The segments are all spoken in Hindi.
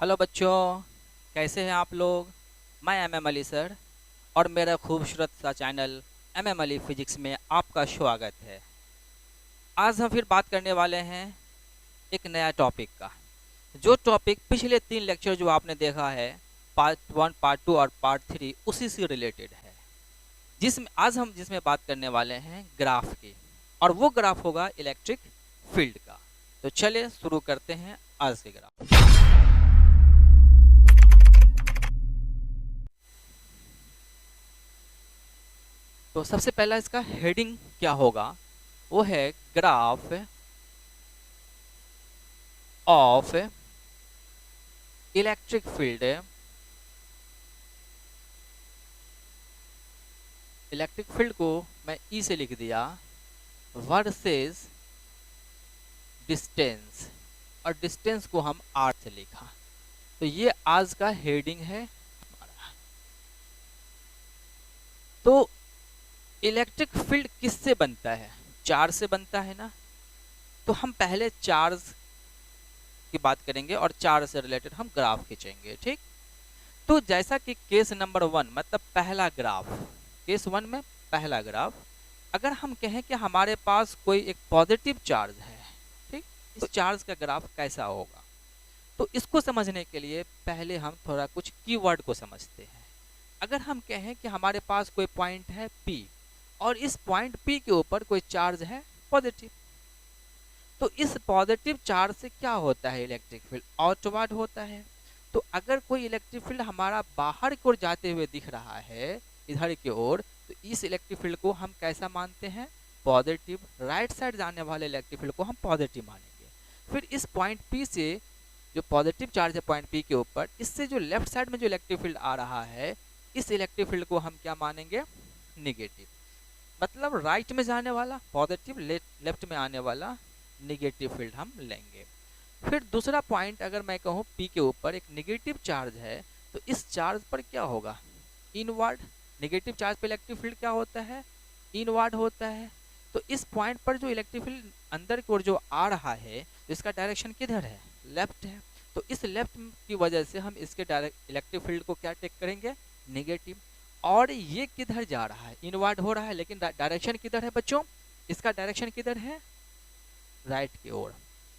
हेलो बच्चों, कैसे हैं आप लोग। मैं एम अली सर और मेरा खूबसूरत सा चैनल एम अली फिजिक्स में आपका स्वागत है। आज हम फिर बात करने वाले हैं एक नया टॉपिक का। जो टॉपिक पिछले 3 लेक्चर जो आपने देखा है, पार्ट 1, पार्ट 2 और पार्ट 3, उसी से रिलेटेड है। जिसमें आज हम बात करने वाले हैं ग्राफ की, और वो ग्राफ होगा इलेक्ट्रिक फील्ड का। तो चलिए शुरू करते हैं आज के ग्राफ। तो सबसे पहला इसका हेडिंग क्या होगा, वो है graph of electric field. Electric field को मैं ई से लिख दिया, वर्सेस डिस्टेंस, और डिस्टेंस को हम आर से लिखा। तो ये आज का हेडिंग है हमारा। तो इलेक्ट्रिक फील्ड किससे बनता है? चार्ज से बनता है ना। तो हम पहले चार्ज की बात करेंगे और चार्ज से रिलेटेड हम ग्राफ खींचेंगे, ठीक। तो जैसा कि केस नंबर 1 मतलब पहला ग्राफ, केस 1 में पहला ग्राफ, अगर हम कहें कि हमारे पास कोई एक पॉजिटिव चार्ज है, ठीक, इस चार्ज का ग्राफ कैसा होगा। तो इसको समझने के लिए पहले हम थोड़ा कुछ कीवर्ड को समझते हैं। अगर हम कहें कि हमारे पास कोई पॉइंट है P, और इस पॉइंट P के ऊपर कोई चार्ज है पॉजिटिव, तो इस पॉजिटिव चार्ज से क्या होता है, इलेक्ट्रिक फील्ड आउटवर्ड होता है। तो अगर कोई इलेक्ट्रिक फील्ड हमारा बाहर की ओर जाते हुए दिख रहा है, इधर की ओर, तो इस इलेक्ट्रिक फील्ड को हम कैसा मानते हैं, पॉजिटिव। राइट साइड जाने वाले इलेक्ट्रिक फील्ड को हम पॉजिटिव मानेंगे। फिर इस पॉइंट P से जो पॉजिटिव चार्ज है पॉइंट P के ऊपर, इससे जो लेफ्ट साइड में जो इलेक्ट्रिक फील्ड आ रहा है, इस इलेक्ट्रिक फील्ड को हम क्या मानेंगे, निगेटिव। मतलब राइट में जाने वाला पॉजिटिव, लेफ्ट में आने वाला निगेटिव फील्ड हम लेंगे। फिर दूसरा पॉइंट, अगर मैं कहूँ P के ऊपर एक निगेटिव चार्ज है, तो इस चार्ज पर क्या होगा, इनवर्ड। निगेटिव चार्ज पे इलेक्ट्रिक फील्ड क्या होता है, इनवर्ड होता है। तो इस पॉइंट पर जो इलेक्ट्रिक फील्ड अंदर की ओर जो आ रहा है, तो इसका डायरेक्शन किधर है, लेफ्ट है। तो इस लेफ्ट की वजह से हम इसके डायरेक्ट इलेक्ट्रिक फील्ड को क्या टेक करेंगे, निगेटिव। और ये किधर जा रहा है, इनवर्ड हो रहा है, लेकिन डायरेक्शन किधर है बच्चों, इसका डायरेक्शन किधर है, राइट की ओर।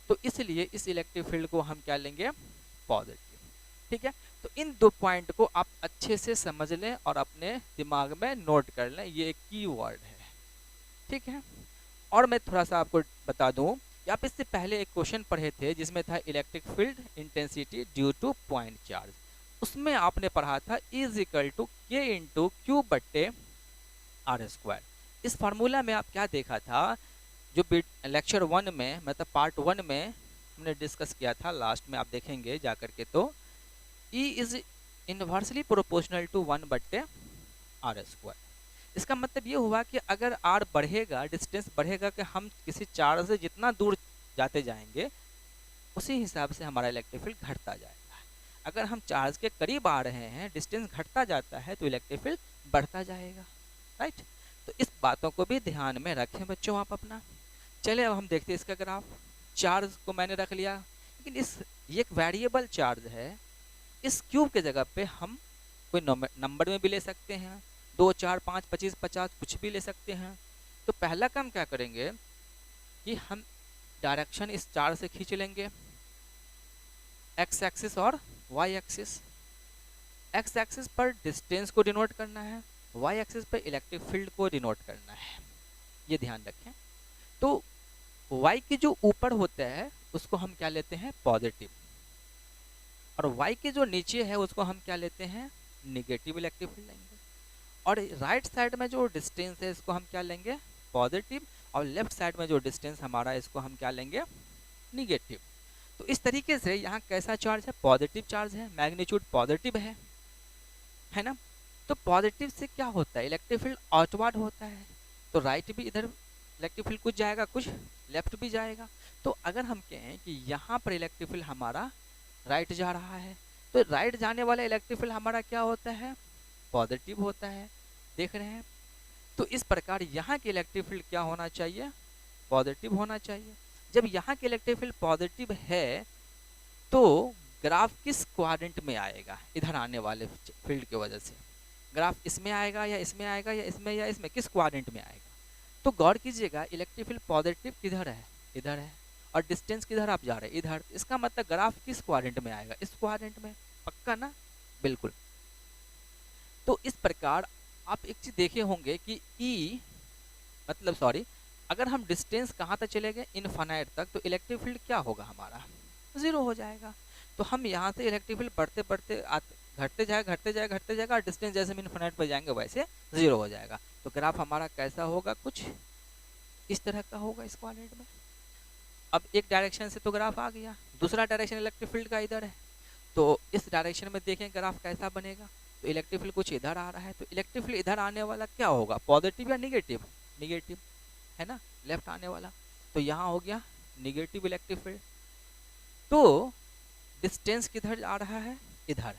तो इसलिए इस इलेक्ट्रिक फील्ड को हम क्या लेंगे, पॉजिटिव, ठीक है। तो इन दो पॉइंट को आप अच्छे से समझ लें और अपने दिमाग में नोट कर लें, ये एक कीवर्ड है, ठीक है। और मैं थोड़ा सा आपको बता दूं कि आप इससे पहले एक क्वेश्चन पढ़े थे जिसमें था electric field intensity due two point charge. उसमें आपने पढ़ा था E=K/Q/R²। इस फार्मूला में आप क्या देखा था, जो लेक्चर 1 में मतलब पार्ट 1 में हमने डिस्कस किया था, लास्ट में आप देखेंगे जा करके, तो E is inversely proportional to 1/R²। इसका मतलब ये हुआ कि अगर R बढ़ेगा, डिस्टेंस बढ़ेगा, कि हम किसी चार्ज से जितना दूर जाते जाएंगे उसी हिसाब से हमारा इलेक्ट्रिक फील्ड घटता जाएगा। अगर हम चार्ज के करीब आ रहे हैं, डिस्टेंस घटता जाता है, तो इलेक्ट्रिक फील्ड बढ़ता जाएगा, राइट। तो इस बातों को भी ध्यान में रखें बच्चों आप अपना। चलिए अब हम देखते हैं इसका ग्राफ। चार्ज को मैंने रख लिया, लेकिन ये एक वेरिएबल चार्ज है। इस क्यूब के जगह पे हम कोई नंबर में भी ले सकते हैं, 2, 4, 5, 25, 50, कुछ भी ले सकते हैं। तो पहला काम क्या करेंगे कि हम डायरेक्शन इस चार्ज से खींच लेंगे, एक्स एक्सिस और वाई एक्सिस। एक्स एक्सिस पर डिस्टेंस को डिनोट करना है, वाई एक्सिस पर इलेक्ट्रिक फील्ड को डिनोट करना है, ये ध्यान रखें। तो y के जो ऊपर होता है उसको हम क्या लेते हैं, पॉजिटिव, और y के जो नीचे है उसको हम क्या लेते हैं, निगेटिव इलेक्ट्रिक फील्ड लेंगे। और राइट साइड में जो डिस्टेंस है इसको हम क्या लेंगे, पॉजिटिव, और लेफ्ट साइड में जो डिस्टेंस हमारा है इसको हम क्या लेंगे, निगेटिव। तो इस तरीके से यहाँ कैसा चार्ज है, पॉजिटिव चार्ज है, मैग्नीट्यूड पॉजिटिव है ना। तो पॉजिटिव से क्या होता है, इलेक्ट्रिक फील्ड आउटवर्ड होता है। तो राइट भी इधर इलेक्ट्रिक फील्ड कुछ जाएगा, कुछ लेफ्ट भी जाएगा। तो अगर हम कहें कि यहाँ पर इलेक्ट्रिक फील्ड हमारा राइट जा रहा है, तो राइट जाने वाला इलेक्ट्रिक फील्ड हमारा क्या होता है, पॉजिटिव होता है, देख रहे हैं। तो इस प्रकार यहाँ की इलेक्ट्रिक फील्ड क्या होना चाहिए, पॉजिटिव होना चाहिए। जब यहाँ की इलेक्ट्रिक फील्ड पॉजिटिव है, तो ग्राफ किस क्वाड्रेंट में आएगा इधर आने वाले फील्ड की वजह से, ग्राफ इसमें आएगा या इसमें आएगा या इसमें या इसमें, किस क्वाड्रेंट में आएगा। तो गौर कीजिएगा इलेक्ट्रिक फील्ड पॉजिटिव किधर है, इधर है, और डिस्टेंस किधर आप जा रहे हैं, इधर। इसका मतलब ग्राफ किस क्वाड्रेंट में आएगा, इस क्वाड्रेंट में, पक्का ना, बिल्कुल। तो इस प्रकार आप एक चीज देखे होंगे कि ई मतलब सॉरी, अगर हम डिस्टेंस कहाँ तक चले गए, इनफाइनाइट तक, तो इलेक्ट्रिक फील्ड क्या होगा हमारा, जीरो हो जाएगा। तो हम यहाँ से इलेक्ट्रिक फील्ड बढ़ते बढ़ते घटते जाएगा घटते जाएगा घटते जाएगा, और डिस्टेंस जैसे हम इनफाइनाइट पर जाएंगे वैसे जीरो हो जाएगा। तो ग्राफ हमारा कैसा होगा, कुछ इस तरह का होगा इस क्वाड्रेंट में। अब एक डायरेक्शन से तो ग्राफ आ गया, दूसरा डायरेक्शन इलेक्ट्रिक फील्ड का इधर है, तो इस डायरेक्शन में देखें ग्राफ कैसा बनेगा। तो इलेक्ट्रिक फील्ड कुछ इधर आ रहा है, तो इलेक्ट्रिक फील्ड इधर आने वाला क्या होगा, पॉजिटिव या निगेटिव, निगेटिव है ना, लेफ्ट आने वाला। तो यहाँ हो गया निगेटिव इलेक्ट्रिक फील्ड। तो डिस्टेंस किधर आ रहा है, इधर,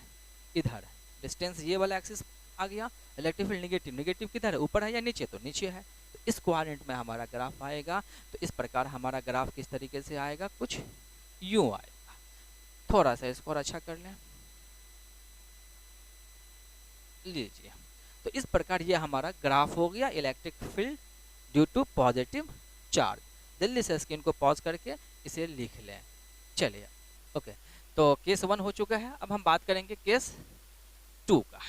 इधर डिस्टेंस ये वाला एक्सिस आ गया, इलेक्ट्रिक फील्ड निगेटिव, निगेटिव किधर है, ऊपर है या नीचे, तो नीचे है। तो इस क्वाड्रेंट में हमारा ग्राफ आएगा। तो इस प्रकार हमारा ग्राफ किस तरीके से आएगा, कुछ यूं आएगा। थोड़ा सा इसको और अच्छा कर लें, लीजिए। तो इस प्रकार ये हमारा ग्राफ हो गया electric field due to positive charge. जल्दी से स्क्रीन को पॉज करके इसे लिख लें। चलिए, ओके। तो केस 1 हो चुका है, अब हम बात करेंगे केस 2 का।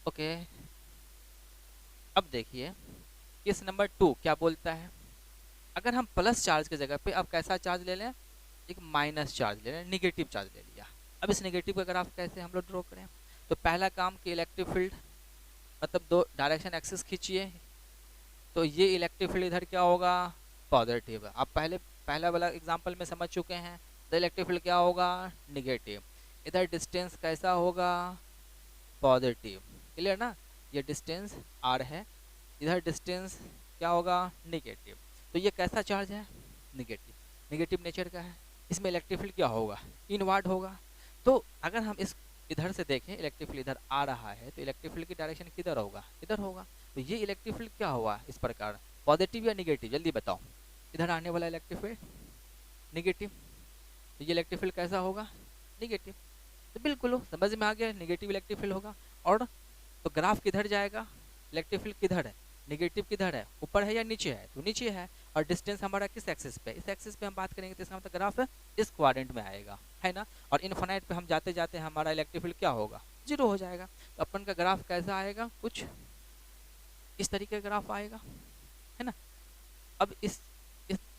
ओके, अब देखिए केस नंबर 2 क्या बोलता है। अगर हम प्लस चार्ज की जगह पे अब कैसा चार्ज ले लें, एक माइनस चार्ज ले लें, निगेटिव चार्ज ले लिया। अब इस नेगेटिव का ग्राफ कैसे हम लोग ड्रॉ करें। तो पहला काम कि इलेक्ट्रिक फील्ड मतलब दो डायरेक्शन एक्सिस खींचिए, तो ये इलेक्ट्रिक फील्ड इधर क्या होगा, पॉजिटिव। आप पहला वाला एग्जांपल में समझ चुके हैं, तो इलेक्ट्रिक फील्ड क्या होगा, निगेटिव। इधर डिस्टेंस कैसा होगा, पॉजिटिव, क्लियर ना, ये डिस्टेंस आर है, इधर डिस्टेंस क्या होगा, निगेटिव। तो ये कैसा चार्ज है, निगेटिव, निगेटिव नेचर का है। इसमें इलेक्ट्रिक फील्ड क्या होगा, इनवर्ड होगा। तो अगर हम इस इधर से देखें, इलेक्ट्रिक फील्ड इधर आ रहा है, तो इलेक्ट्रिक फील्ड की डायरेक्शन किधर होगा, इधर होगा। तो ये इलेक्ट्रिक फील्ड क्या हुआ इस प्रकार, पॉजिटिव या निगेटिव, जल्दी बताओ। इधर आने वाला इलेक्ट्रिक फील्ड निगेटिव, तो ये इलेक्ट्रिक फील्ड कैसा होगा, निगेटिव। तो बिल्कुल समझ में आ गया, निगेटिव इलेक्ट्रिक फील्ड होगा। और तो ग्राफ किधर जाएगा, इलेक्ट्रिक फील्ड किधर है, निगेटिव किधर है, ऊपर है या नीचे है, तो नीचे है। और डिस्टेंस हमारा किस एक्सिस पे, इस एक्सिस पे हम बात करेंगे, तो इसका मतलब ग्राफ इस क्वाड्रेंट में आएगा, है ना। और इनफाइनाइट पे हम जाते जाते हमारा इलेक्ट्रिक फील्ड क्या होगा, जीरो हो जाएगा। तो अपन का ग्राफ कैसा आएगा, कुछ इस तरीके का ग्राफ आएगा, है ना। अब इस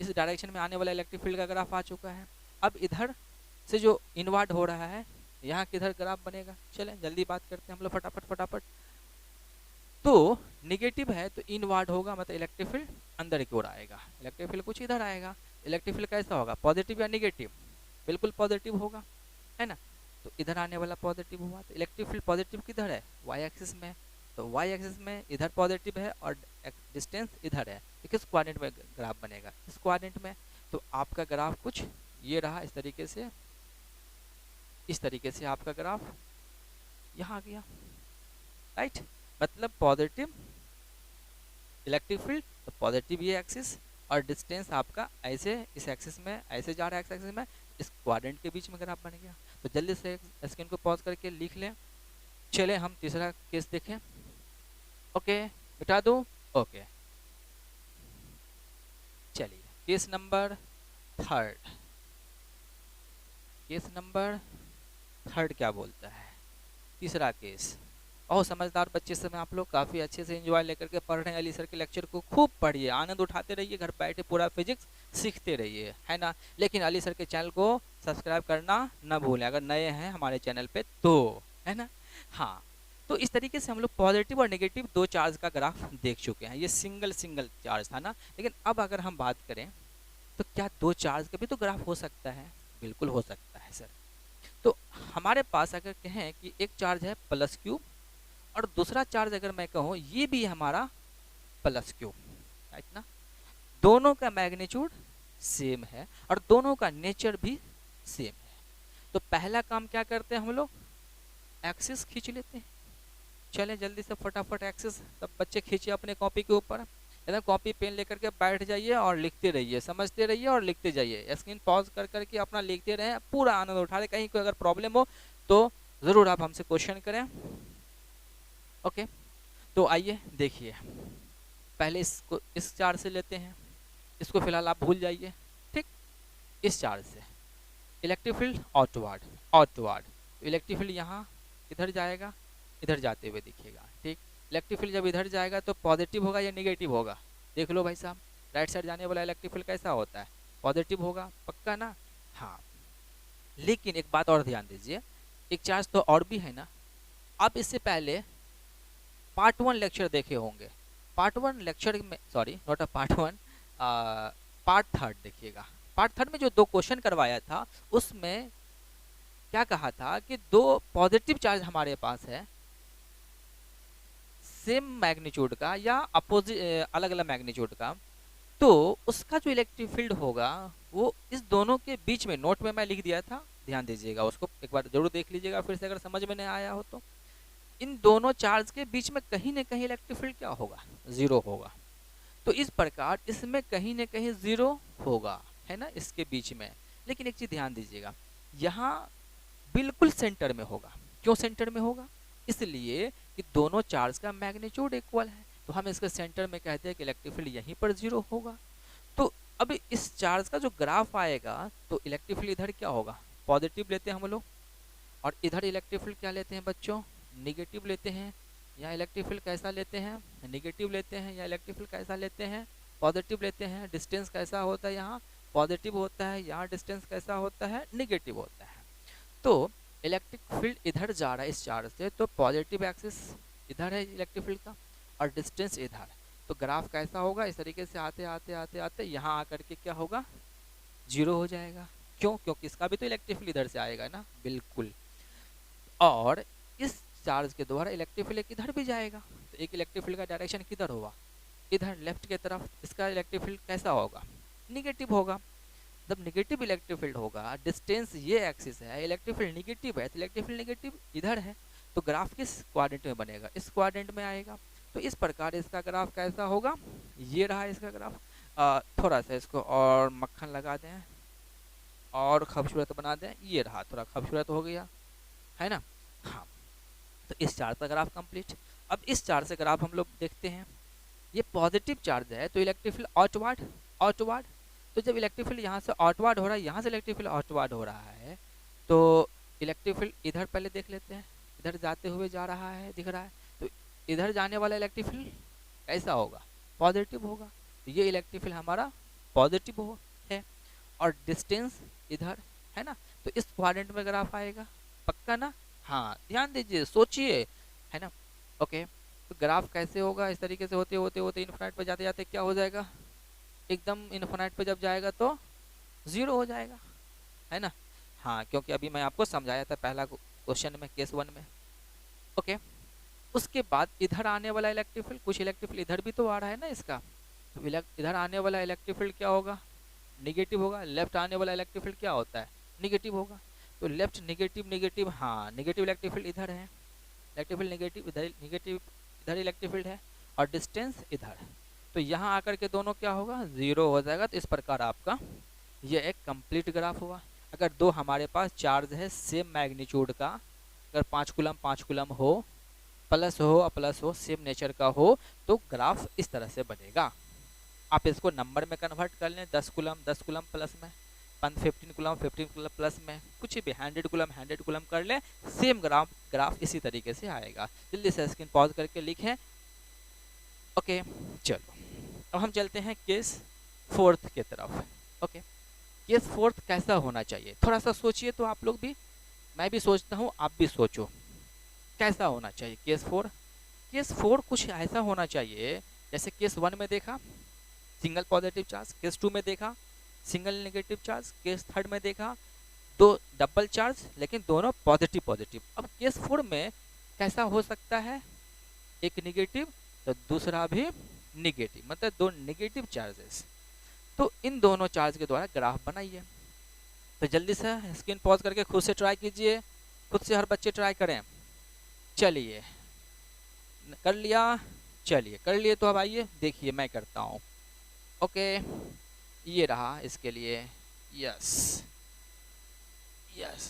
डायरेक्शन में आने वाला इलेक्ट्रिक फील्ड का ग्राफ आ चुका है। अब इधर से जो इनवर्ड हो रहा है, यहाँ किधर ग्राफ बनेगा, चलें जल्दी बात करते हैं हम लोग फटाफट फटाफट। तो निगेटिव है तो इनवर्ड होगा, मतलब इलेक्ट्रिक फील्ड अंदर की ओर आएगा, इलेक्ट्रिक फील्ड कुछ इधर आएगा। इलेक्ट्रिक फील्ड कैसा होगा, पॉजिटिव या निगेटिव, बिल्कुल पॉजिटिव होगा, है ना। तो इधर आने वाला पॉजिटिव हुआ, तो इलेक्ट्रिक फील्ड पॉजिटिव किधर है, वाई एक्सिस में। तो वाई एक्सिस में इधर पॉजिटिव है और डिस्टेंस इधर है, तो किस क्वाड्रेंट में ग्राफ बनेगा, इस क्वाड्रेंट में। तो आपका ग्राफ कुछ ये रहा, इस तरीके से, इस तरीके से आपका ग्राफ यहाँ आ गया, राइट। मतलब पॉजिटिव इलेक्ट्रिक फील्ड, तो पॉजिटिव ये एक्सिस, और डिस्टेंस आपका ऐसे इस एक्सिस में ऐसे जा रहा है, एक्स एक्सिस में, इस क्वाड्रेंट के बीच में ग्राफ बन गया। तो जल्दी से स्क्रीन को पॉज करके लिख लें। चले हम तीसरा केस देखें। ओके, मिटा दूं, ओके। चलिए केस नंबर 3, केस नंबर 3 क्या बोलता है, तीसरा केस। बहुत समझदार बच्चे से मैं, आप लोग काफ़ी अच्छे से एंजॉय लेकर के पढ़ रहे हैं। अली सर के लेक्चर को खूब पढ़िए, आनंद उठाते रहिए, घर बैठे पूरा फिजिक्स सीखते रहिए, है ना। लेकिन अली सर के चैनल को सब्सक्राइब करना ना भूलें अगर नए हैं हमारे चैनल पे, तो है ना। हाँ, तो इस तरीके से हम लोग पॉजिटिव और नेगेटिव दो चार्ज का ग्राफ देख चुके हैं। ये सिंगल चार्ज था ना। लेकिन अब अगर हम बात करें तो क्या दो चार्ज का भी तो ग्राफ हो सकता है, बिल्कुल हो सकता है सर। तो हमारे पास अगर कहें कि एक चार्ज है प्लस क्यू, और दूसरा चार्ज अगर मैं कहूँ ये भी हमारा प्लस क्यू, राइट ना। दोनों का मैग्नीट्यूड सेम है और दोनों का नेचर भी सेम है। तो पहला काम क्या करते हैं हम लोग, एक्सिस खींच लेते हैं। चलें जल्दी से फटाफट एक्सिस सब बच्चे खींचिए अपने कॉपी के ऊपर। एकदम कॉपी पेन लेकर के बैठ जाइए और लिखते रहिए, समझते रहिए और लिखते जाइए, स्क्रीन पॉज कर करके अपना लिखते रहें, पूरा आनंद उठा रहे। कहीं कोई अगर प्रॉब्लम हो तो ज़रूर आप हमसे क्वेश्चन करें। ओके, तो आइए देखिए, पहले इसको इस चार्ज से लेते हैं, इसको फिलहाल आप भूल जाइए, ठीक। इस चार्ज से electric field outward, outward, electric field यहाँ इधर जाएगा, इधर जाते हुए दिखेगा, ठीक। इलेक्ट्रिक फील्ड जब इधर जाएगा तो पॉजिटिव होगा या नेगेटिव होगा, देख लो भाई साहब, राइट साइड जाने वाला इलेक्ट्रिक फील्ड कैसा होता है, पॉजिटिव होगा, पक्का ना। हाँ, लेकिन एक बात और ध्यान दीजिए, एक चार्ज तो और भी है ना। आप इससे पहले पार्ट 1 लेक्चर देखे होंगे, पार्ट 1 लेक्चर में, sorry not a part 1, part 3 देखिएगा। पार्ट 3 में जो 2 क्वेश्चन करवाया था उसमें क्या कहा था कि 2 पॉजिटिव चार्ज हमारे पास है सेम मैग्नीट्यूड का या अपोजिट अलग अलग मैग्नीट्यूड का, तो उसका जो इलेक्ट्रिक फील्ड होगा वो इस दोनों के बीच में, नोट में मैं लिख दिया था, ध्यान दीजिएगा, उसको एक बार जरूर देख लीजिएगा फिर से अगर समझ में नहीं आया हो तो। इन दोनों चार्ज के बीच में कहीं न कहीं इलेक्ट्रिक फील्ड क्या होगा, जीरो होगा। तो इस प्रकार इसमें कहीं न कहीं जीरो होगा, है ना, इसके बीच में। लेकिन एक चीज ध्यान दीजिएगा, यहाँ बिल्कुल सेंटर में होगा। क्यों सेंटर में होगा? इसलिए कि दोनों चार्ज का मैग्नीट्यूड इक्वल है, तो हम इसके सेंटर में कहते हैं कि इलेक्ट्रिक फील्ड यहीं पर जीरो होगा। तो अब इस चार्ज का जो ग्राफ आएगा तो इलेक्ट्रिक फील्ड इधर क्या होगा, पॉजिटिव लेते हैं हम लोग, और इधर इलेक्ट्रिक फील्ड क्या लेते हैं बच्चों, निगेटिव लेते हैं। या इलेक्ट्रिक फील्ड कैसा लेते हैं, निगेटिव लेते हैं, या इलेक्ट्रिक फील्ड कैसा लेते हैं, पॉजिटिव लेते हैं। डिस्टेंस कैसा होता है, यहाँ पॉजिटिव होता है, यहाँ डिस्टेंस कैसा होता है, निगेटिव होता है। तो इलेक्ट्रिक फील्ड इधर जा रहा है इस चार्ज से, तो पॉजिटिव एक्सिस इधर है इलेक्ट्रिक फील्ड का और डिस्टेंस इधर, तो ग्राफ कैसा होगा, इस तरीके से आते आते आते आते यहाँ आकर के क्या होगा, जीरो हो जाएगा। क्यों? क्योंकि इसका भी तो इलेक्ट्रिक फील्ड इधर से आएगा ना, बिल्कुल। और इस चार्ज के द्वारा इलेक्ट्रिक फील्ड इधर भी जाएगा, तो एक इलेक्ट्रिक फील्ड का डायरेक्शन किधर होगा, इधर लेफ्ट के तरफ। इसका इलेक्ट्रिक फील्ड कैसा होगा, निगेटिव होगा। जब निगेटिव इलेक्ट्रिक फील्ड होगा, डिस्टेंस ये एक्सिस है, इलेक्ट्रिक फील्ड निगेटिव है, तो इलेक्ट्रिक फील्ड निगेटिव इधर है, तो ग्राफ किस क्वाड्रेंट में बनेगा, इस क्वाड्रेंट में आएगा। तो इस प्रकार इसका ग्राफ कैसा होगा, ये रहा इसका ग्राफ। थोड़ा सा इसको और मक्खन लगा दें और खूबसूरत बना दें, ये रहा, थोड़ा खूबसूरत हो गया, है ना। हाँ, तो इस चार्ज का ग्राफ कंप्लीट। अब इस चार्ज से ग्राफ हम लोग देखते हैं, ये पॉजिटिव चार्ज है तो इलेक्ट्रिक फील्ड आउटवर्ड, आउटवर्ड। तो जब इलेक्ट्रिक फील्ड यहाँ से आउटवर्ड हो रहा है, यहाँ से इलेक्ट्रिक फील्ड आउटवर्ड हो रहा है, तो इलेक्ट्रिक फील्ड इधर पहले देख लेते हैं, इधर जाते हुए जा रहा है, दिख रहा है, तो इधर जाने वाला इलेक्ट्रिक फील्ड कैसा होगा, पॉजिटिव होगा। तो ये इलेक्ट्रिक फील्ड हमारा पॉजिटिव हो है, और डिस्टेंस इधर है ना, तो इस क्वाड्रेंट में ग्राफ आएगा, पक्का ना। हाँ, ध्यान दीजिए, सोचिए, है ना। ओके, तो ग्राफ कैसे होगा, इस तरीके से होते होते होते इन्फिनाइट पर जाते जाते क्या हो जाएगा, एकदम इन्फिनाइट पर जब जाएगा तो जीरो हो जाएगा, है ना। हाँ, क्योंकि अभी मैं आपको समझाया था पहला क्वेश्चन में, केस 1 में। ओके, उसके बाद इधर आने वाला इलेक्ट्रिक फील्ड, कुछ इलेक्ट्रिक फील्ड इधर भी तो आ रहा है ना इसका, तो इधर आने वाला इलेक्ट्रिक फील्ड क्या होगा, निगेटिव होगा। लेफ्ट आने वाला इलेक्ट्रिक फील्ड क्या होता है, निगेटिव होगा। तो लेफ्ट निगेटिव निगेटिव, हाँ, निगेटिव इलेक्ट्रिक फील्ड इधर है, इलेक्ट्रिक फील्ड निगेटिव इधर, निगेटिव इधर इलेक्ट्रिक फील्ड है, और डिस्टेंस इधर। तो यहाँ आकर के दोनों क्या होगा, जीरो हो जाएगा। तो इस प्रकार आपका ये एक कंप्लीट ग्राफ हुआ। अगर दो हमारे पास चार्ज है सेम मैग्नीट्यूड का, अगर 5 कूलम हो, प्लस हो और प्लस हो, सेम नेचर का हो, तो ग्राफ इस तरह से बनेगा। आप इसको नंबर में कन्वर्ट कर लें, 10 कूलम प्लस में, 15 कूलम प्लस में, कुछ भी 100 कूलम कर लें, सेम ग्राफ इसी तरीके से आएगा। जल्दी से स्क्रीन पॉज करके लिखें। ओके, चलो अब हम चलते हैं केस 4 के तरफ। ओके, केस 4 कैसा होना चाहिए, थोड़ा सा सोचिए तो आप लोग भी, मैं भी सोचता हूँ, आप भी सोचो कैसा होना चाहिए केस 4। केस 4 कुछ ऐसा होना चाहिए जैसे केस 1 में देखा सिंगल पॉजिटिव चार्ज, केस 2 में देखा सिंगल नेगेटिव चार्ज, केस 3 में देखा 2 डबल चार्ज लेकिन दोनों पॉजिटिव पॉजिटिव। अब केस 4 में कैसा हो सकता है, एक निगेटिव तो दूसरा भी निगेटिव, मतलब 2 निगेटिव चार्जेस। तो इन दोनों चार्ज के द्वारा ग्राफ बनाइए। तो जल्दी से स्क्रीन पॉज करके खुद से ट्राई कीजिए, खुद से हर बच्चे ट्राई करें। चलिए, कर लिया, चलिए कर लिए, तो अब आइए देखिए मैं करता हूँ। ओके, ये रहा इसके लिए, यस यस,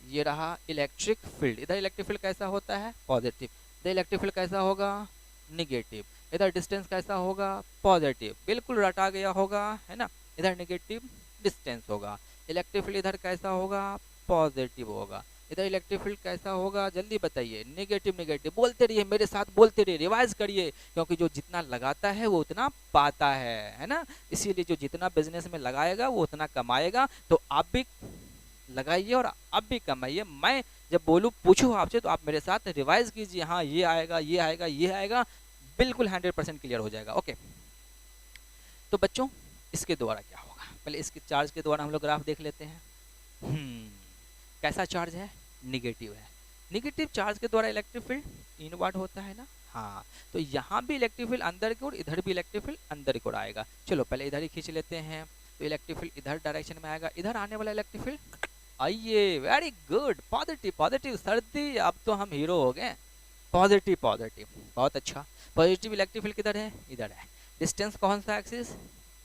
ये रहा इलेक्ट्रिक फील्ड। इधर इलेक्ट्रिक फील्ड कैसा होता है? पॉजिटिव। इधर इलेक्ट्रिक फील्ड कैसा होगा? निगेटिव। इधर डिस्टेंस कैसा होगा? पॉजिटिव। बिल्कुल रटा गया होगा, है ना। इधर निगेटिव डिस्टेंस होगा। इलेक्ट्रिक फील्ड इधर कैसा होगा? पॉजिटिव होगा। इधर इलेक्ट्रिक फील्ड कैसा होगा? जल्दी बताइए। निगेटिव। निगेटिव बोलते रहिए, मेरे साथ बोलते रहिए, रिवाइज करिए, क्योंकि जो जितना लगाता है वो उतना पाता है ना। इसीलिए जो जितना बिजनेस में लगाएगा वो उतना कमाएगा। तो आप भी लगाइए और आप भी कमाइए। मैं जब बोलूँ पूछूँ आपसे तो आप मेरे साथ रिवाइज कीजिए, हाँ ये आएगा, ये आएगा, ये आएगा, बिल्कुल 100% क्लियर हो जाएगा। ओके, तो बच्चों इसके द्वारा क्या होगा? पहले इसके चार्ज के द्वारा हम लोग ग्राफ देख लेते हैं। कैसा चार्ज है? निगेटिव है। निगेटिव चार्ज के द्वारा इलेक्ट्रिक फील्ड इनवर्ड होता है ना। हाँ, तो यहाँ भी इलेक्ट्रिक फील्ड अंदर की ओर, इधर भी इलेक्ट्रिक फील्ड अंदर की ओर आएगा। चलो पहले इधर ही खींच लेते हैं, तो इलेक्ट्रिक फील्ड इधर डायरेक्शन में आएगा। इधर आने वाला इलेक्ट्रिक फील्ड, आइए, वेरी गुड, पॉजिटिव। पॉजिटिव सर्दी, अब तो हम हीरो हो गए। पॉजिटिव पॉजिटिव, बहुत अच्छा। पॉजिटिव इलेक्ट्रिक फील्ड किधर है? इधर है। डिस्टेंस कौन सा एक्सिस?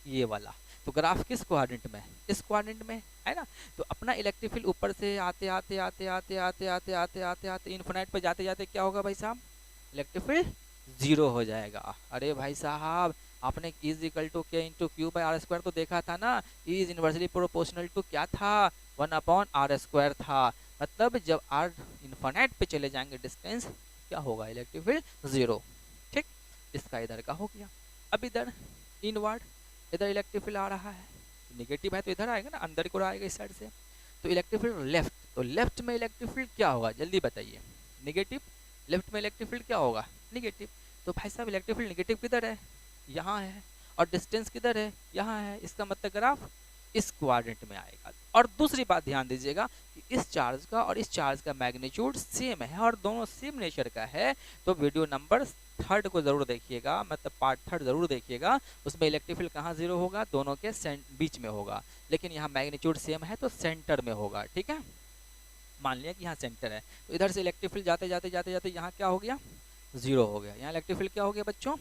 ये वाला। तो ग्राफ किस क्वाड्रेंट में? इस क्वाड्रेंट में, है ना। तो अपना इलेक्ट्रिक फील्ड ऊपर से आते आते आते आते आते आते आते आते आते इन्फिनिट पे जाते जाते क्या होगा भाई साहब? इलेक्ट्रिक फील्ड जीरो हो जाएगा। अरे भाई साहब, आपने is equal to K into Q by R square तो देखा था ना। इज इनवर्सली प्रोपोर्शनल टू क्या था? 1/r² था। मतलब जब r इन्फिनिट पे चले जाएंगे डिस्टेंस, क्या होगा? Electric field zero. ठीक, इसका इधर का हो गया। अब इधर इनवर्ड, इधर इलेक्ट्रिक फील्ड आ रहा है, नेगेटिव है तो इधर आएगा ना, अंदर को आएगा इस साइड से। तो इलेक्ट्रिक फील्ड लेफ्ट, तो लेफ्ट में इलेक्ट्रिक फील्ड क्या होगा? जल्दी बताइए। नेगेटिव। लेफ्ट में इलेक्ट्रिक फील्ड क्या होगा? नेगेटिव। तो भाई साहब इलेक्ट्रिक फील्ड नेगेटिव किधर है? यहाँ है। और डिस्टेंस किधर है? यहाँ है। इसका मतलब ग्राफ इस क्वाड्रेंट में आएगा। और दूसरी बात ध्यान दीजिएगा कि इस चार्ज का और इस चार्ज का मैग्नीट्यूड सेम है और दोनों सेम नेचर का है। तो वीडियो नंबर 3 को जरूर देखिएगा, मतलब पार्ट 3 जरूर देखिएगा। उसमें इलेक्ट्रिक फील्ड कहाँ जीरो होगा? दोनों के बीच में होगा। लेकिन यहाँ मैग्नीट्यूड सेम है तो सेंटर में होगा। ठीक है, मान लिया कि यहाँ सेंटर है। तो इधर से इलेक्ट्रिक फील्ड जाते जाते जाते जाते यहाँ क्या हो गया? जीरो हो गया। यहाँ इलेक्ट्रिक फील्ड क्या हो गया बच्चों?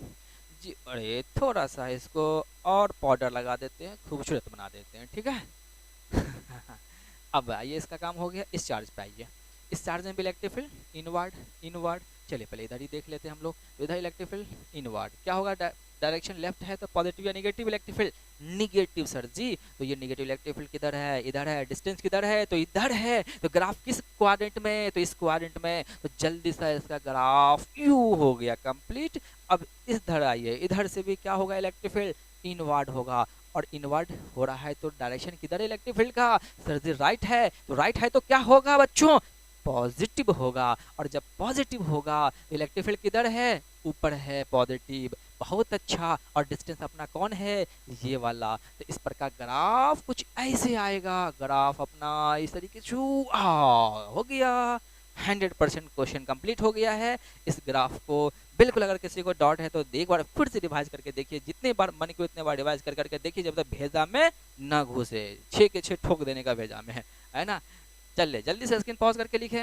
जी, अरे थोड़ा सा इसको और पाउडर लगा देते हैं, खूबसूरत बना देते हैं। ठीक है अब आइए, इसका काम हो गया। इस चार्ज पे आइए। इस चार्ज में भी इलेक्ट्रिक फील्ड इनवर्ड इनवर्ड। चलिए पहले इधर ही देख लेते हैं हम लोग। तो इधर इलेक्ट्रिक फील्ड इनवर्ड, क्या होगा? डायरेक्शन लेफ्ट है तो पॉजिटिव या negative electric field? Negative sir ji. तो ये निगेटिव इलेक्ट्रिक फील्ड किधर है? इधर है। डिस्टेंस किधर है? तो इधर है। तो ग्राफ किस क्वाड्रेंट में? तो इस क्वाड्रेंट में। तो जल्दी से इसका ग्राफ यू हो गया कंप्लीट। अब इधर आइए, इधर से भी क्या होगा? इलेक्ट्रिक फील्ड इनवर्ड होगा। और इनवर्ड हो रहा है तो डायरेक्शन किधर है इलेक्ट्रिक फील्ड का? सर जी राइट है। तो राइट है तो क्या होगा बच्चों? पॉजिटिव होगा। और जब पॉजिटिव होगा तो इलेक्ट्रिक फील्ड किधर है? ऊपर है, पॉजिटिव। बहुत अच्छा। और डिस्टेंस अपना कौन है? ये वाला। तो इस प्रकार ग्राफ कुछ ऐसे आएगा। ग्राफ अपना इस तरीके से हो गया। 100% क्वेश्चन कंप्लीट हो गया है। इस ग्राफ को बिल्कुल, अगर किसी को डाउट है तो एक बार फिर से रिवाइज करके देखिए। जितने बार मन को इतने बार रिवाइज कर करके देखिए जब तक भेजा में ना घुसे। 6 के 6 ठोक देने का भेजा में है ना। चलिए जल्दी से स्क्रीन पॉज करके लिखे।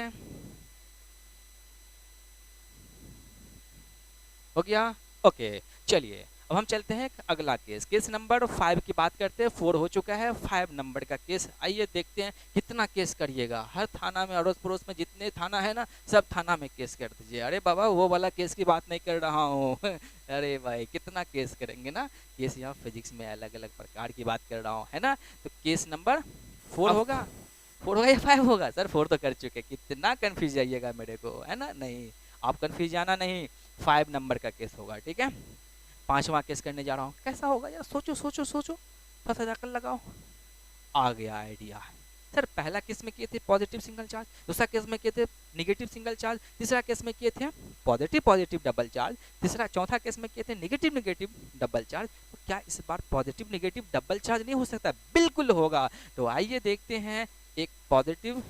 हो गया? ओके, चलिए अब हम चलते हैं अगला केस। केस नंबर 5 की बात करते हैं। 4 हो चुका है, 5 नंबर का केस। आइए देखते हैं कितना केस करिएगा। हर थाना में, अड़ोस पड़ोस में जितने थाना है ना, सब थाना में केस कर दीजिए। अरे बाबा वो वाला केस की बात नहीं कर रहा हूँ अरे भाई कितना केस करेंगे ना। केस यहाँ फिजिक्स में अलग अलग प्रकार की बात कर रहा हूँ, है ना। तो केस नंबर 4 होगा। 4 होगा या 5 होगा? सर 4 तो कर चुके। कितना कन्फ्यूज जाइएगा मेरे को, है ना। नहीं, आप कन्फ्यूज जाना नहीं। 5 नंबर का केस होगा। ठीक है, 5वां केस करने जा रहा हूँ। कैसा होगा यार? सोचो सोचो सोचो, थोड़ा जाकर लगाओ। आ गया आइडिया। सर पहला केस में किए थे पॉजिटिव सिंगल चार्ज, दूसरा केस में किए थे निगेटिव सिंगल चार्ज, तीसरा केस में किए थे पॉजिटिव पॉजिटिव डबल चार्ज, चौथा केस में किए थे निगेटिव निगेटिव डबल चार्ज। तो क्या इस बार पॉजिटिव निगेटिव डबल चार्ज नहीं हो सकता? बिल्कुल होगा। तो आइए देखते हैं। एक पॉजिटिव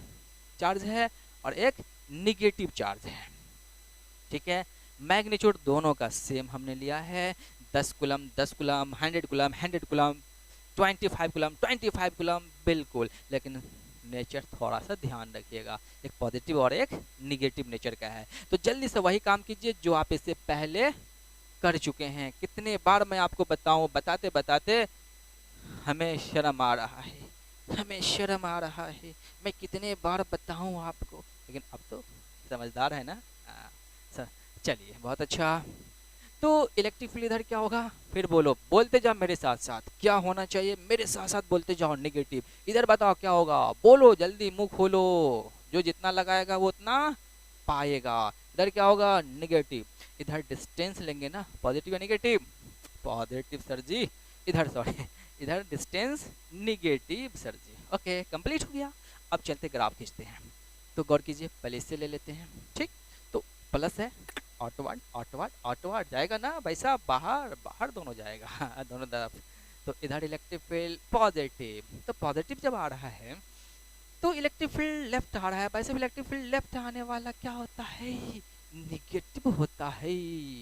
चार्ज है और एक निगेटिव चार्ज है। ठीक है, मैग्नीट्यूड दोनों का सेम हमने लिया है। 10 coulomb 10 coulomb, 100 coulomb 100 coulomb, 25 coulomb 25 coulomb, बिल्कुल। लेकिन नेचर थोड़ा सा ध्यान रखिएगा, एक पॉजिटिव और एक निगेटिव नेचर का है। तो जल्दी से वही काम कीजिए जो आप इससे पहले कर चुके हैं। कितने बार मैं आपको बताऊं, बताते बताते हमें शर्म आ रहा है, हमें शर्म आ रहा है, मैं कितने बार बताऊं आपको, लेकिन अब तो समझदार है ना। हाँ, चलिए बहुत अच्छा। तो इलेक्ट्रिक फील्ड इधर क्या होगा, फिर बोलो, बोलते जाओ मेरे साथ साथ, क्या होना चाहिए मेरे साथ साथ बोलते जाओ, नेगेटिव। इधर बताओ क्या होगा, बोलो जल्दी, मुंह खोलो, जो जितना लगाएगा वो उतना पाएगा। इधर क्या होगा, नेगेटिव। इधर डिस्टेंस लेंगे ना, पॉजिटिव या नेगेटिव, पॉजिटिव सर जी, इधर सॉरी इधर डिस्टेंस निगेटिव सर जी। ओके, कंप्लीट हो गया। अब चलते ग्राफ खींचते हैं। तो गौर कीजिए, पहले इससे ले लेते हैं, ठीक। तो प्लस है, ऑटोवर्ड ऑटोवर्ड ऑटोवर्ड जाएगा ना भाई साहब, बाहर बाहर दोनों जाएगा दोनों तरफ। तो इधर इलेक्ट्रिक फील्ड पॉजिटिव, तो पॉजिटिव जब आ रहा है तो इलेक्ट्रिक फील्ड लेफ्ट आ रहा है, वैसे भी इलेक्ट्रिक फील्ड लेफ्ट आने वाला क्या होता है, निगेटिव होता है,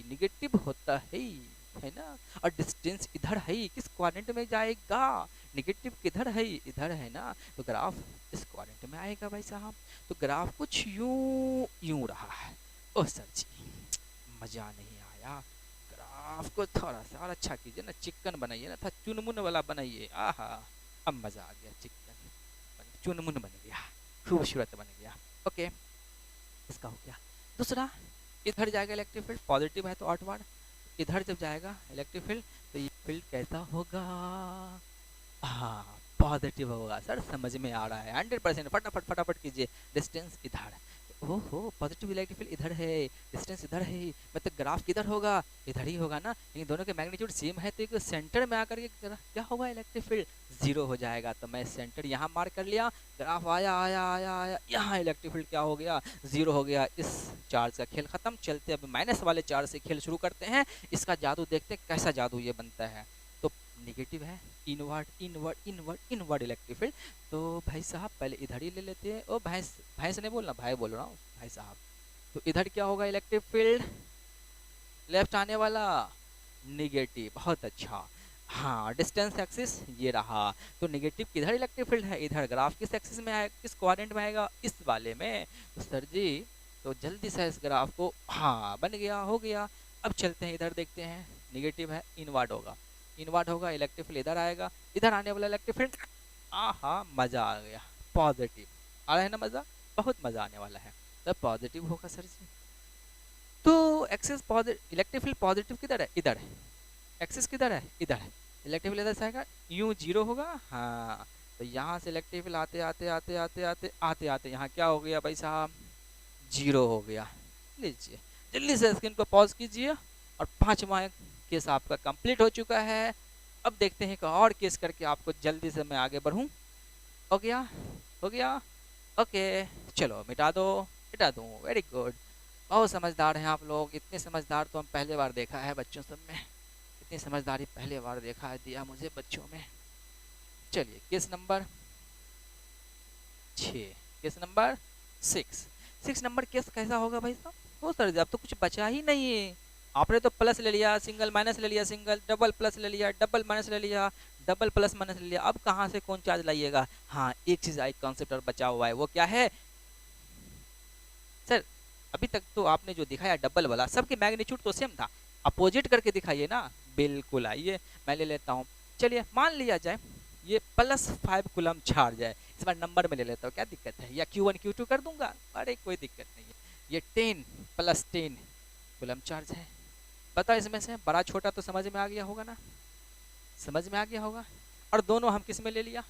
निगेटिव होता है ना। और डिस्टेंस इधर है, किस क्वाड्रेंट में जाएगा, निगेटिव किधर है, इधर है ना, तो ग्राफ इस क्वाड्रेंट में आएगा भाई साहब। तो ग्राफ कुछ यूं यूं रहा है। ओ सर जी मजा नहीं आया, ग्राफ को थोड़ा सा और अच्छा कीजिए ना, चिकन बनाइए ना, था चुनमुन वाला बनाइए। आहा, अब मजा आ गया, चिकन चुनमुन बन गया, खूबसूरत बन गया। ओके, इसका हो गया। दूसरा, इधर जाएगा इलेक्ट्रिक फील्ड, पॉजिटिव है तो आउटवर्ड, इधर जब जाएगा इलेक्ट्रिक फील्ड तो ये फील्ड कैसा होगा, हाँ पॉजिटिव होगा सर, समझ में आ रहा है 100%। फटाफट फटाफट कीजिए, डिस्टेंस इधर, ओहो पॉजिटिव इलेक्ट्रिक फील्ड इधर है, डिस्टेंस इधर है, मतलब ग्राफ किधर होगा, इधर ही होगा ना, लेकिन दोनों के मैग्नीट्यूड सेम है तो एक सेंटर में आकर के क्या होगा, इलेक्ट्रिक फील्ड जीरो हो जाएगा। तो मैं सेंटर यहाँ मार्क कर लिया, ग्राफ आया आया आया आया, यहाँ इलेक्ट्रिक फील्ड क्या हो गया, जीरो हो गया। इस चार्ज का खेल खत्म। चलते अब माइनस वाले चार्ज से खेल शुरू करते हैं, इसका जादू देखते हैं कैसा जादू ये बनता है। तो निगेटिव है, inward inward inward inward electric field. तो भाई साहब पहले इधर ही ले लेते हैं, ओ भैंस भैंस नहीं बोलना, भाई बोल रहा हूँ भाई साहब। तो इधर क्या होगा, इलेक्ट्रिक फील्ड लेफ्ट आने वाला, निगेटिव, बहुत अच्छा। हाँ, डिस्टेंस एक्सिस ये रहा, तो निगेटिव किधर इलेक्ट्रिक फील्ड है, इधर। ग्राफ किस एक्सिस में आएगा, किस क्वाड्रेंट में आएगा, इस वाले में। तो सर जी तो जल्दी से इस ग्राफ को, हाँ बन गया, हो गया। अब चलते हैं इधर देखते हैं, निगेटिव है, इनवर्ड होगा, इनवर्ड होगा, इलेक्ट्रिक फील्ड इधर आएगा, इधर आने वाला इलेक्ट्रिक फील्ड, आहा मजा आ गया, पॉजिटिव आ रहा है ना, मजा, बहुत मजा आने वाला है। तब पॉजिटिव होगा सर जी। तो axis positive, electric field positive किधर है, इधर है, एक्सिस किधर है, इधर है, इलेक्ट्रिक फील्ड इधर से आएगा, यूं जीरो होगा। हाँ, तो यहाँ से इलेक्ट्रिक फील्ड आते आते आते आते आते आते आते यहाँ क्या हो गया भाई साहब, जीरो हो गया। लीजिए जल्दी से स्क्रीन को पॉज कीजिए, और 5वां केस आपका कंप्लीट हो चुका है। अब देखते हैं एक और केस करके आपको जल्दी से मैं आगे बढ़ूँ। हो गया, हो गया, ओके, चलो मिटा दो, मिटा दूँ, वेरी गुड। बहुत समझदार हैं आप लोग, इतने समझदार तो हम पहले बार देखा है बच्चों सब में, इतनी समझदारी पहले बार देखा है दिया मुझे बच्चों में। चलिए case number 6, case number 6 number case कैसा होगा भाई साहब, हो सर अब तो कुछ बचा ही नहीं है। आपने तो प्लस ले लिया, सिंगल माइनस ले लिया, सिंगल डबल प्लस ले लिया, डबल माइनस ले लिया, डबल प्लस माइनस ले लिया, अब कहाँ से कौन चार्ज लाइएगा। हाँ एक चीज, एक कॉन्सेप्ट और बचा हुआ है, वो क्या है सर, अभी तक तो आपने जो दिखाया डबल वाला, सबके मैग्नीट्यूड तो सेम था, अपोजिट करके दिखाइए ना। बिल्कुल, आइए मैं ले लेता हूँ। चलिए मान लिया जाए ये +5 कूलम चार्ज है, इस बार नंबर में ले लेता हूँ, क्या दिक्कत है, या Q1 Q2 कर दूंगा, अरे कोई दिक्कत नहीं है। ये 10 + 10 कूलम चार्ज है। बताओ इसमें से बड़ा छोटा तो समझ में आ गया होगा ना, समझ में आ गया होगा। और दोनों हम किस में ले लिया,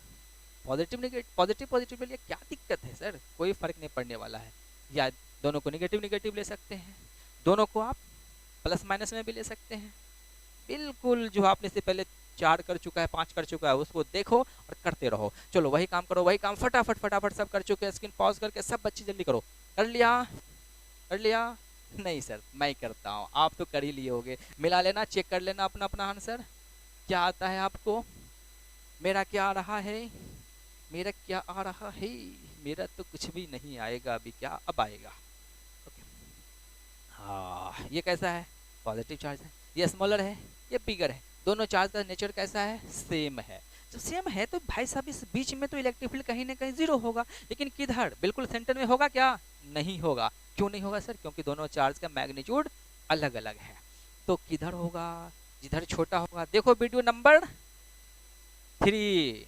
पॉजिटिव निगेटिव, पॉजिटिव पॉजिटिव ले लिया, क्या दिक्कत है सर, कोई फर्क नहीं पड़ने वाला है। या दोनों को निगेटिव निगेटिव ले सकते हैं, दोनों को आप प्लस माइनस में भी ले सकते हैं। बिल्कुल जो आपने से पहले 4 कर चुका है, 5 कर चुका है, उसको देखो और करते रहो। चलो वही काम करो, वही काम फटाफट फटाफट सब कर चुके हैं, स्क्रीन पॉज करके सब बच्चे जल्दी करो। कर लिया, कर लिया, नहीं सर मैं करता हूँ, आप तो कर ही लिए होगे। मिला लेना, चेक कर लेना अपना अपना आंसर क्या आता है आपको। मेरा क्या आ रहा है, मेरा क्या आ रहा है, मेरा तो कुछ भी नहीं आएगा अभी, क्या अब आएगा। ओके, हाँ ये कैसा है, पॉजिटिव चार्ज है, ये स्मॉलर है, ये बिगर है, दोनों चार्ज का नेचर कैसा है, सेम है। तो सेम है, तो भाई साहब इस बीच में तो इलेक्ट्रिक फील्ड कहीं ना कहीं जीरो होगा, लेकिन किधर, बिल्कुल सेंटर में होगा क्या? नहीं होगा। क्यों नहीं होगा सर? क्योंकि दोनों चार्ज का मैग्नीट्यूड अलग अलग है। तो किधर होगा? जिधर छोटा होगा। देखो वीडियो नंबर 3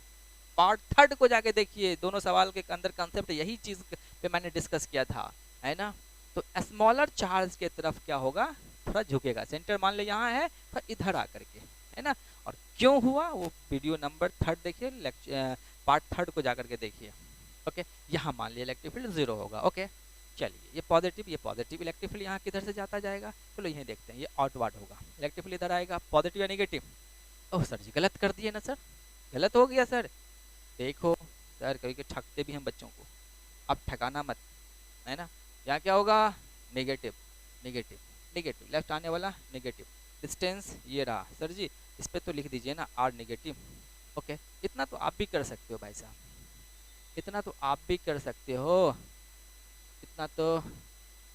पार्ट 3 को जाके देखिए, दोनों सवाल के अंदर कंसेप्ट यही चीज पे मैंने डिस्कस किया था, है ना। तो स्मॉलर चार्ज के तरफ क्या होगा, थोड़ा झुकेगा। सेंटर मान ले यहाँ है, पर इधर आकर के, है ना। और क्यों हुआ वो वीडियो नंबर 3 देखिए, पार्ट 3 को जाकर के देखिए। ओके, यहाँ मान लिया इलेक्ट्रिक फील्ड जीरो होगा। ओके, चलिए ये पॉजिटिव इलेक्ट्रिक फील्ड यहाँ किधर से जाता जाएगा, चलो यही देखते हैं। ये आउटवर्ड होगा, इलेक्ट्रिक फील्ड इधर आएगा, पॉजिटिव या नेगेटिव? ओह सर जी गलत कर दिए ना सर, गलत हो गया सर। देखो सर, कभी कभी ठगते भी हम बच्चों को, अब ठगाना मत, है ना। यहाँ क्या होगा? नेगेटिव नेगेटिव नेगेटिव, लेफ्ट आने वाला नेगेटिव। डिस्टेंस ये रहा सर जी, इस पे तो लिख दीजिए ना आर नेगेटिव। ओके, इतना तो आप भी कर सकते हो भाई साहब, इतना तो आप भी कर सकते हो। इतना तो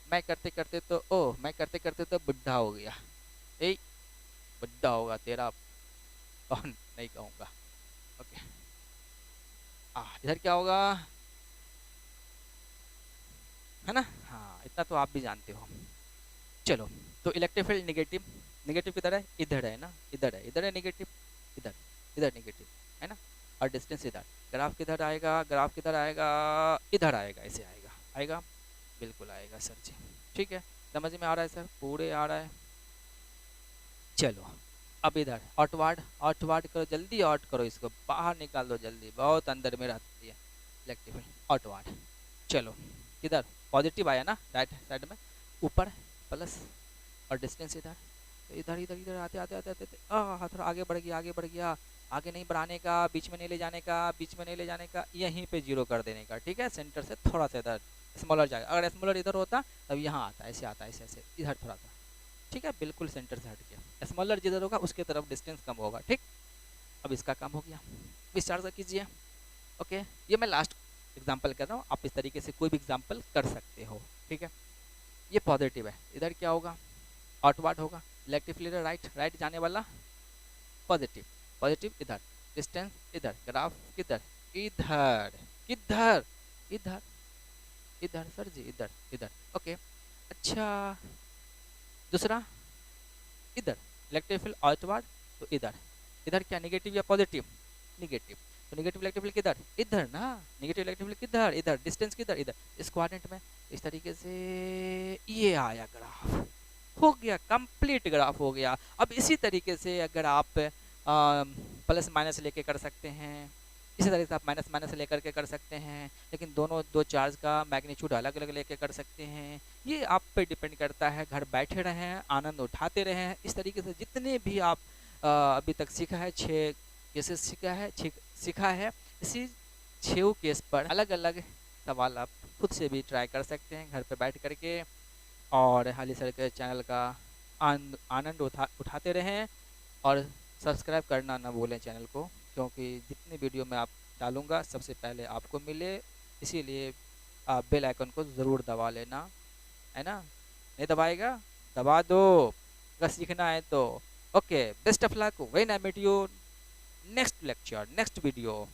मैं करते करते तो बुढ़ा हो गया। ए, बुढ़ा होगा तेरा कौन, नहीं कहूँगा। ओके, इधर क्या होगा, है ना। हाँ, इतना तो आप भी जानते हो। चलो, तो इलेक्ट्रिक फील्ड नेगेटिव, नेगेटिव किधर है? इधर है ना, इधर है नेगेटिव, इधर इधर नेगेटिव, है ना। और डिस्टेंस इधर। ग्राफ किधर आएगा? ग्राफ किधर आएगा? इधर आएगा, ऐसे आएगा, आएगा, बिल्कुल आएगा सर जी। ठीक है, समझ में आ रहा है सर? पूरे आ रहा है। चलो, अब इधर आउटवर्ड करो, जल्दी आउट करो, इसको बाहर निकाल दो जल्दी, बहुत अंदर में रहती है इलेक्ट्रिक फील्ड। आउटवर्ड, चलो किधर? पॉजिटिव आया ना, राइट साइड में ऊपर प्लस, और डिस्टेंस इधर। तो इधर इधर इधर आते आते आते आते थोड़ा आगे बढ़ गया, आगे बढ़ गया। आगे नहीं बढ़ाने का, बीच में नहीं ले जाने का, बीच में नहीं ले जाने का, यहीं पे जीरो कर देने का। ठीक है, सेंटर से थोड़ा सा इधर स्मॉलर जाएगा। अगर स्मॉलर इधर होता तब यहाँ आता, ऐसे आता, ऐसे ऐसे इधर थोड़ा सा। ठीक है, बिल्कुल सेंटर से हट गया। स्मॉलर जिधर होगा उसके तरफ डिस्टेंस कम होगा। ठीक, अब इसका काम हो गया, विस्तार से कीजिए। ओके, ये मैं लास्ट एग्जाम्पल कर रहा हूँ, आप इस तरीके से कोई भी एग्जाम्पल कर सकते हो। ठीक है, ये पॉजिटिव है, इधर क्या होगा? आउटवर्ड होगा। इलेक्ट्रिक फील्ड राइट जाने वाला, पॉजिटिव पॉजिटिव इधर, डिस्टेंस इधर, ग्राफ किधर? इधर किधर? इधर इधर सर जी, इधर इधर। ओके, अच्छा दूसरा इधर इलेक्ट्रिक फील्ड आउटवर्ड, तो इधर इधर क्या नेगेटिव या पॉजिटिव? नेगेटिव। तो नेगेटिव इलेक्ट्रिक फील्ड किधर? इधर ना, नेगेटिव इलेक्ट्रिक फील्ड किधर? इधर। डिस्टेंस किधर? इधर, इस क्वाड्रेंट में। इस तरीके से ये आया ग्राफ, हो गया कंप्लीट ग्राफ हो गया। अब इसी तरीके से अगर आप प्लस माइनस लेके कर सकते हैं, इसी तरीके से आप माइनस माइनस लेकर के कर सकते हैं, लेकिन दोनों दो चार्ज का मैग्नीट्यूड अलग अलग लेके कर सकते हैं। ये आप पे डिपेंड करता है, घर बैठे रहें, आनंद उठाते रहें। इस तरीके से जितने भी आप अभी तक सीखा है, 6 केसेस सीखा है, इसी 6 केस पर अलग अलग सवाल आप खुद से भी ट्राई कर सकते हैं घर पे बैठ करके। और हाली सर के चैनल का आनंद उठाते रहें, और सब्सक्राइब करना ना भूलें चैनल को, क्योंकि जितनी वीडियो मैं आप डालूँगा सबसे पहले आपको मिले, इसीलिए आप बेल आइकन को ज़रूर दबा लेना, है ना। नहीं दबाएगा? दबा दो अगर सीखना है तो। Okay, best of luck, when I meet you next lecture, next video.